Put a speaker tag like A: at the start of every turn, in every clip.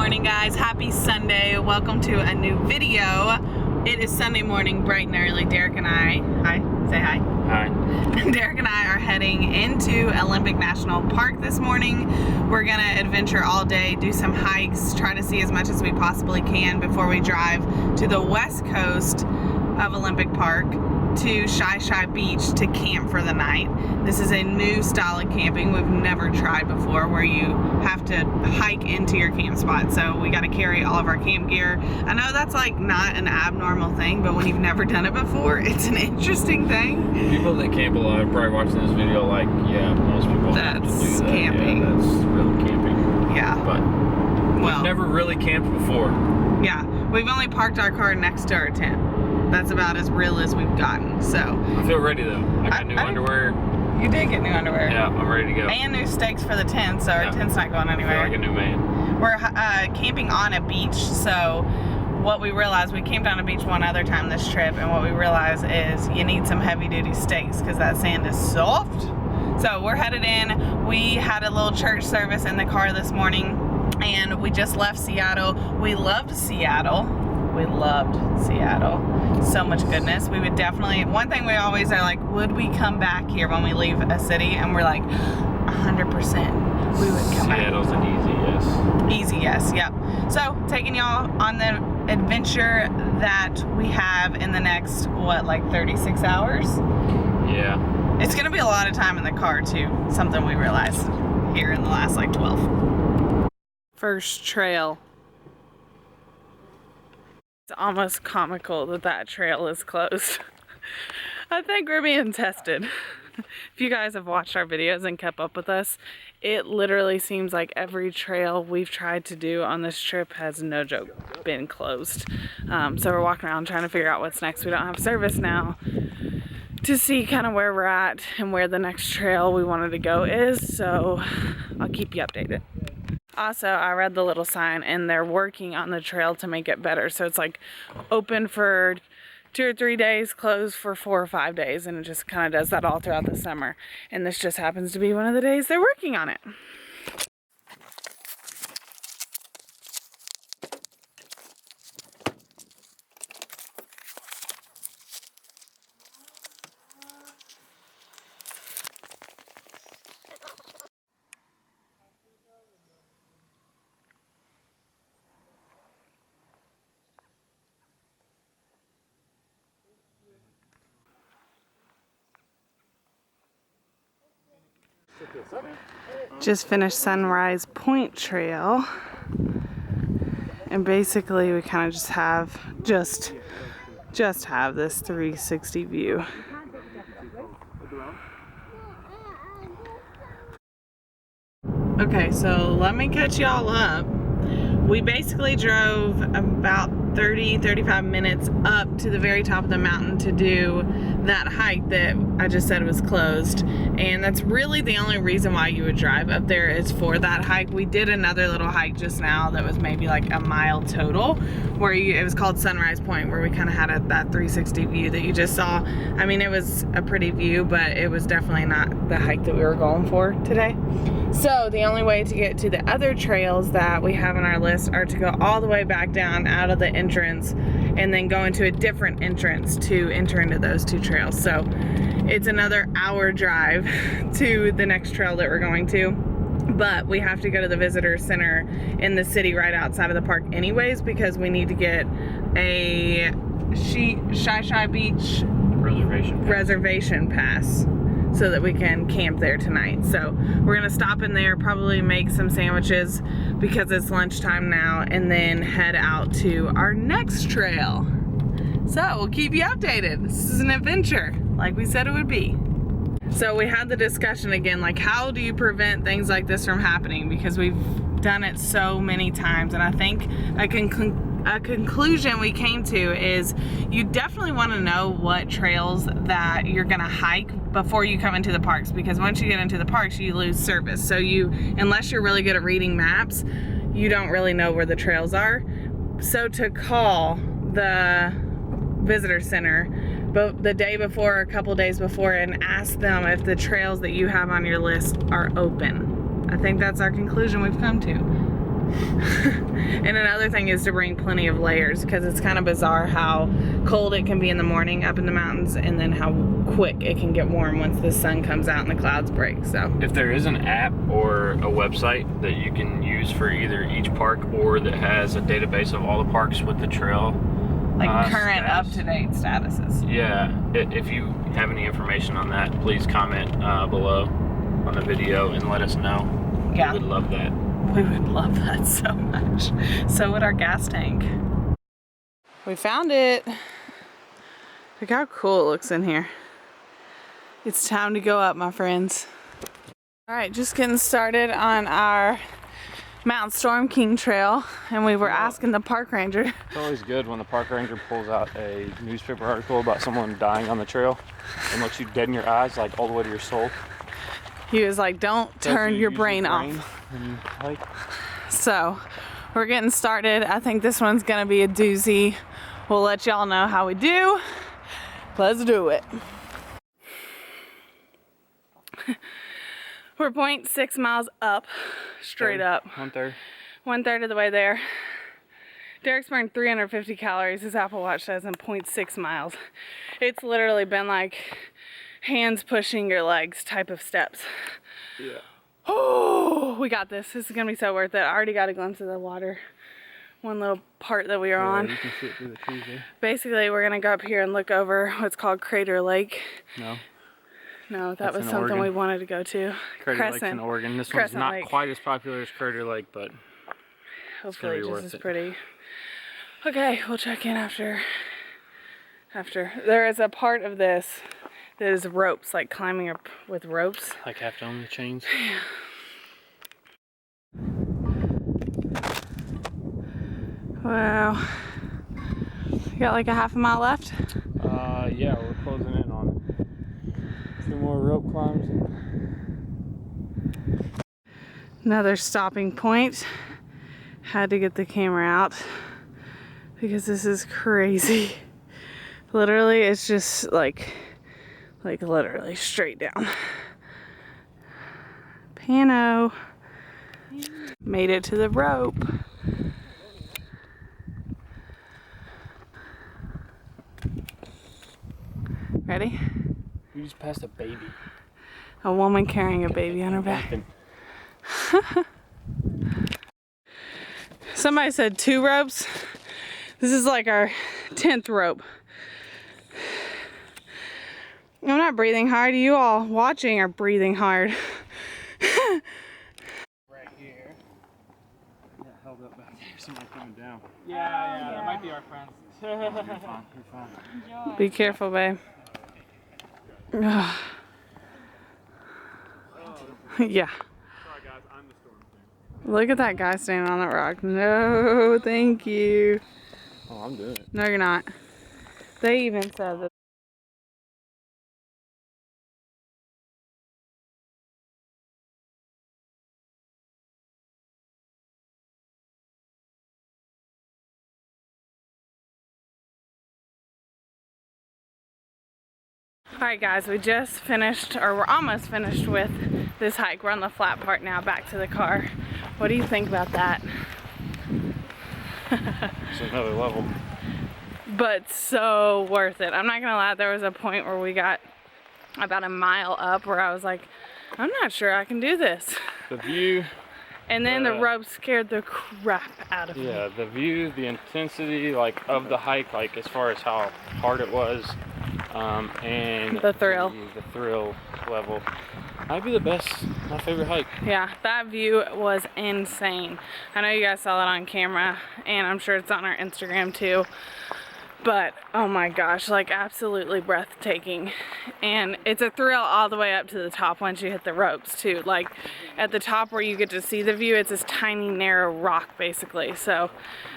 A: morning, guys. Happy Sunday. Welcome to a new video. It is Sunday morning, bright and early. Derek and I, say hi.
B: Hi.
A: Derek and I are heading into Olympic National Park this morning. We're gonna adventure all day, do some hikes, try to see as much as we possibly can before we drive to the west coast of Olympic Park to Shi Shi Beach to camp for the night. This is a new style of camping we've never tried before, where you have to hike into your camp spot. So we got to carry all of our camp gear. I know that's like not an abnormal thing, but when you've never done it before, it's an interesting thing.
B: People that camp a lot are probably watching this video like, yeah, most people have to do that.
A: Camping.
B: Yeah, that's really camping.
A: Yeah.
B: But we've never really camped before.
A: Yeah, we've only parked our car next to our tent. That's about as real as we've gotten, so.
B: I feel ready though. I got new underwear.
A: You did get new underwear.
B: Yeah, I'm ready to go.
A: And new stakes for the tent, so our tent's not going anywhere.
B: I feel like a new man.
A: We're camping on a beach, so what we realized, we camped on a beach one other time this trip, and what we realized is you need some heavy duty stakes because that sand is soft. So we're headed in. We had a little church service in the car this morning, and we just left Seattle. We loved Seattle. We loved Seattle. So much goodness. We would definitely, one thing we always are like, would we come back here when we leave a city? And we're like, 100% we would come back.
B: Seattle's an easy yes.
A: Easy yes, yep. So taking y'all on the adventure that we have in the next, what, like 36 hours?
B: Yeah.
A: It's gonna be a lot of time in the car too. Something we realized here in the last like 12. First trail. It's almost comical that that trail is closed. I think we're being tested. If you guys have watched our videos and kept up with us, it literally seems like every trail we've tried to do on this trip has, no joke, been closed. So we're walking around trying to figure out what's next. We don't have service now to see kind of where we're at and where the next trail we wanted to go is. So I'll keep you updated. Also, I read the little sign and they're working on the trail to make it better. So it's like open for 2 or 3 days, closed for 4 or 5 days. And it just kind of does that all throughout the summer. And this just happens to be one of the days they're working on it. Just finished Sunrise Point Trail, and basically we kind of just have have this 360 view. Okay, so let me catch y'all up. We basically drove about 30-35 minutes up to the very top of the mountain to do that hike that I just said was closed, and that's really the only reason why you would drive up there is for that hike. We did another little hike just now that was maybe like a mile total, where it was called Sunrise Point, where we kind of had that 360 view that you just saw. I mean, it was a pretty view, but it was definitely not the hike that we were going for today. So the only way to get to the other trails that we have on our list are to go all the way back down out of the entrance and then go into a different entrance to enter into those 2 trails. So it's another hour drive to the next trail that we're going to, but we have to go to the visitor center in the city right outside of the park anyways, because we need to get a Shi Shi Beach reservation pass so that we can camp there tonight. So we're gonna stop in there, probably make some sandwiches because it's lunchtime now, and then head out to our next trail. So we'll keep you updated. This is an adventure, like we said it would be. So we had the discussion again, like how do you prevent things like this from happening? Because we've done it so many times, and I think a conclusion we came to is you definitely want to know what trails that you're gonna hike before you come into the parks, because once you get into the parks you lose service. So unless you're really good at reading maps, you don't really know where the trails are. So to call the visitor center but the day before or a couple days before and ask them if the trails that you have on your list are open. I think that's our conclusion we've come to. And another thing is to bring plenty of layers, because it's kind of bizarre how cold it can be in the morning up in the mountains, and then how quick it can get warm once the sun comes out and the clouds break. So
B: if there is an app or a website that you can use for either each park, or that has a database of all the parks with the trail,
A: like current up-to-date statuses.
B: Yeah, if you have any information on that, please comment below on the video and let us know.
A: Yeah.
B: We would love that.
A: We would love that so much. So would our gas tank. We found it. Look how cool it looks in here. It's time to go up, my friends. All right, just getting started on our Mount Storm King Trail, and we were asking the park ranger.
B: It's always good when the park ranger pulls out a newspaper article about someone dying on the trail and looks you dead in your eyes, like all the way to your soul.
A: He was like, don't turn your brain off. So we're getting started. I think this one's gonna be a doozy. We'll let y'all know how we do. Let's do it. We're 0.6 miles up, straight up.
B: 1/3.
A: 1/3 of the way there. Derek's burned 350 calories, his Apple Watch says, in 0.6 miles. It's literally been like hands pushing your legs type of steps.
B: Yeah.
A: Oh, we got this. This is gonna be so worth it. I already got a glimpse of the water. One little part that we were on.
B: You can see it through the trees there.
A: Basically, we're gonna go up here and look over what's called Crater Lake. No, that was something we wanted to go to.
B: Crater Lake's in Oregon. This one's not quite as popular as Crater Lake, but
A: hopefully just as pretty. Okay, we'll check in after. There is a part of this that is ropes, like climbing up with ropes.
B: Like have to own the chains.
A: Yeah. Wow. You got like a half a mile left?
B: Yeah, we're closing in on it. 2 more rope climbs.
A: Another stopping point. Had to get the camera out because this is crazy. Literally, it's just like literally straight down. Pano. Made it to the rope. Ready?
B: You just passed a baby.
A: A woman carrying a baby on her back. Somebody said 2 ropes. This is like our 10th rope. I'm not breathing hard. You all watching are breathing hard.
B: Right here. Yeah, held up back there. Somebody coming down. Yeah, that might be our friends. You're fine. Enjoy.
A: Be careful, babe. Yeah.
B: Sorry guys, I'm the storm king.
A: Look at that guy standing on that rock. No, thank you.
B: Oh, I'm doing it.
A: No, you're not. They even said that. Alright guys, we just finished, or we're almost finished with this hike. We're on the flat part now, back to the car. What do you think about that?
B: It's another level.
A: But so worth it. I'm not gonna lie, there was a point where we got about a mile up where I was like, I'm not sure I can do this.
B: The view.
A: And then the rope scared the crap out of me.
B: Yeah, the view, the intensity, like, of the hike, like, as far as how hard it was, and
A: the thrill.
B: The thrill level. Might be the best, my favorite hike.
A: Yeah, that view was insane. I know you guys saw it on camera, and I'm sure it's on our Instagram too. But, oh my gosh, like absolutely breathtaking. And it's a thrill all the way up to the top once you hit the ropes too. Like at the top where you get to see the view, it's this tiny narrow rock basically. So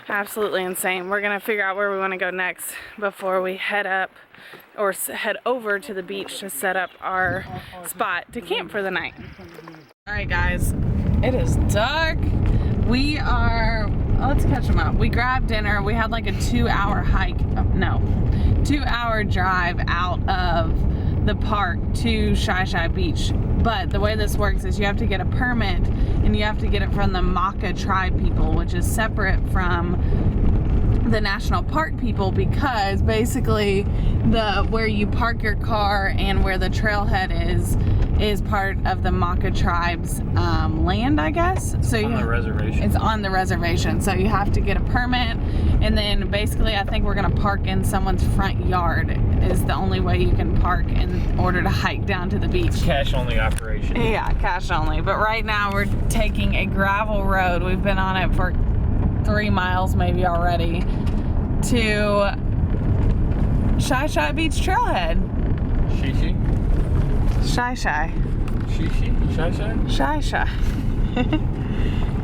A: absolutely insane. We're gonna figure out where we wanna go next before we head up or head over to the beach to set up our spot to camp for the night. All right guys, it is dark. We are, let's catch them up. We grabbed dinner. We had like a 2-hour hike, 2-hour drive out of the park to Shi Shi Beach. But the way this works is you have to get a permit, and you have to get it from the Maka tribe people, which is separate from the national park people, because basically where you park your car and where the trailhead is part of the Maka tribe's land, I guess. So
B: on the reservation.
A: It's on the reservation, so you have to get a permit, and then basically I think we're gonna park in someone's front yard is the only way you can park in order to hike down to the beach.
B: It's cash only operation.
A: Yeah, cash only. But right now we're taking a gravel road. We've been on it for 3 miles maybe already, to Shi Shi Beach trailhead.
B: Shi Shi?
A: Shi Shi.
B: Shi Shi?
A: Shi Shi.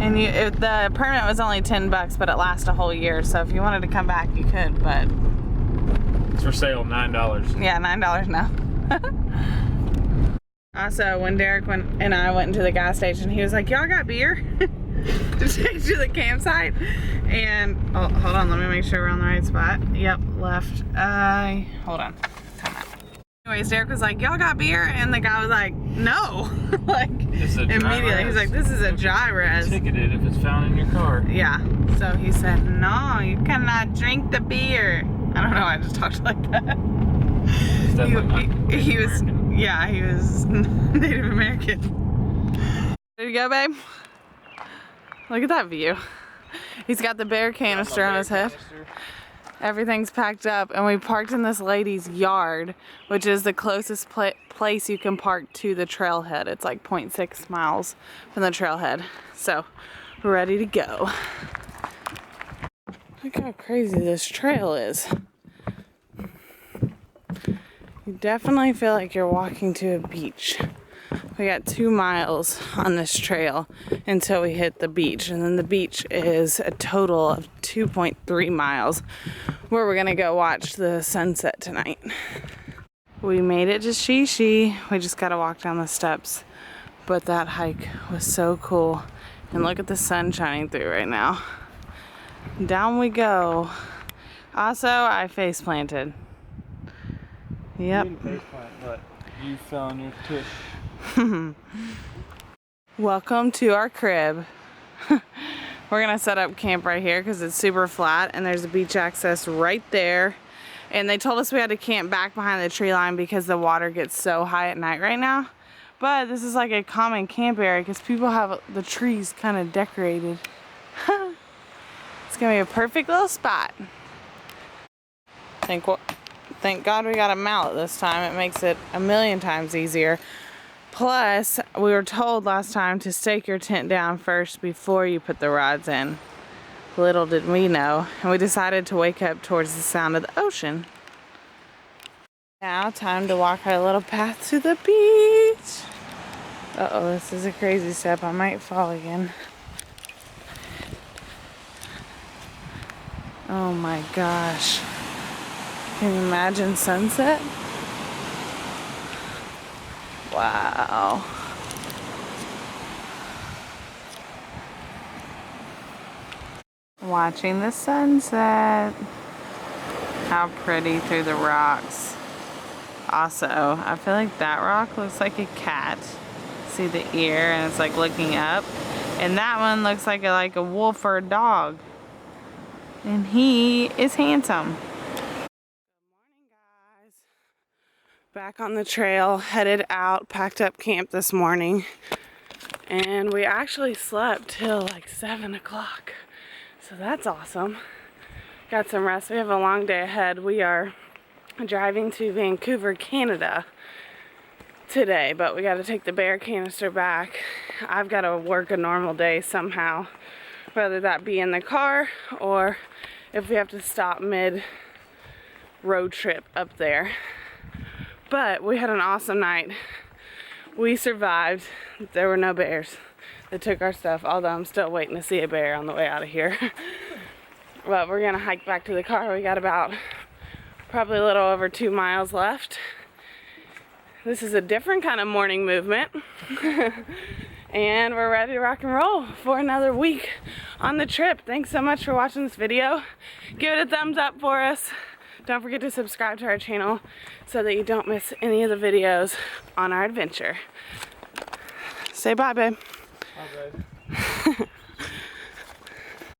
A: And the permit was only $10, but it lasts a whole year. So if you wanted to come back, you could, but
B: it's for sale, $9.
A: Yeah, $9 now. Also, when Derek and I went into the gas station, he was like, "Y'all got beer?" To take to the campsite. And oh, hold on, let me make sure we're on the right spot. Yep, left. Hold on. Time out. Anyways, Derek was like, "Y'all got beer?" And the guy was like, "No." Like immediately, he's like, "This is a dry res."
B: Ticketed if it's found in your car.
A: Yeah. So he said, "No, you cannot drink the beer." I don't know. I just talked like that. He was, yeah, he was Native American. Ready to go, babe? Look at that view. He's got the bear canister on his head. Everything's packed up, and we parked in this lady's yard, which is the closest place you can park to the trailhead. It's like 0.6 miles from the trailhead. So we're ready to go. Look how crazy this trail is. You definitely feel like you're walking to a beach. We got 2 miles on this trail until we hit the beach, and then the beach is a total of 2.3 miles where we're gonna go watch the sunset tonight. We made it to Shi Shi. We just gotta walk down the steps, but that hike was so cool. And look at the sun shining through right now. Down we go. Also, I face planted. Yep.
B: You didn't face plant, but you fell on your tush.
A: Welcome to our crib. We're gonna set up camp right here because it's super flat, and there's a beach access right there. And they told us we had to camp back behind the tree line because the water gets so high at night right now. But this is like a common camp area because people have the trees kind of decorated. It's gonna be a perfect little spot. Thank God we got a mallet this time. It makes it a million times easier. Plus, we were told last time to stake your tent down first before you put the rods in. Little did we know. And we decided to wake up towards the sound of the ocean. Now, time to walk our little path to the beach. Uh-oh, this is a crazy step. I might fall again. Oh my gosh. Can you imagine sunset? Wow. Watching the sunset. How pretty through the rocks. Also, I feel like that rock looks like a cat. See the ear, and it's like looking up. And that one looks like a wolf or a dog. And he is handsome. Back on the trail, headed out, packed up camp this morning, and we actually slept till like 7 o'clock, so that's awesome. Got some rest. We have a long day ahead. We are driving to Vancouver, Canada today, but we got to take the bear canister back. I've got to work a normal day somehow, whether that be in the car or if we have to stop mid road trip up there. But we had an awesome night. We survived. There were no bears that took our stuff, although I'm still waiting to see a bear on the way out of here. But we're gonna hike back to the car. We got about probably a little over 2 miles left. This is a different kind of morning movement. And we're ready to rock and roll for another week on the trip. Thanks so much for watching this video. Give it a thumbs up for us. Don't forget to subscribe to our channel so that you don't miss any of the videos on our adventure. Say bye, babe.
B: Bye, babe.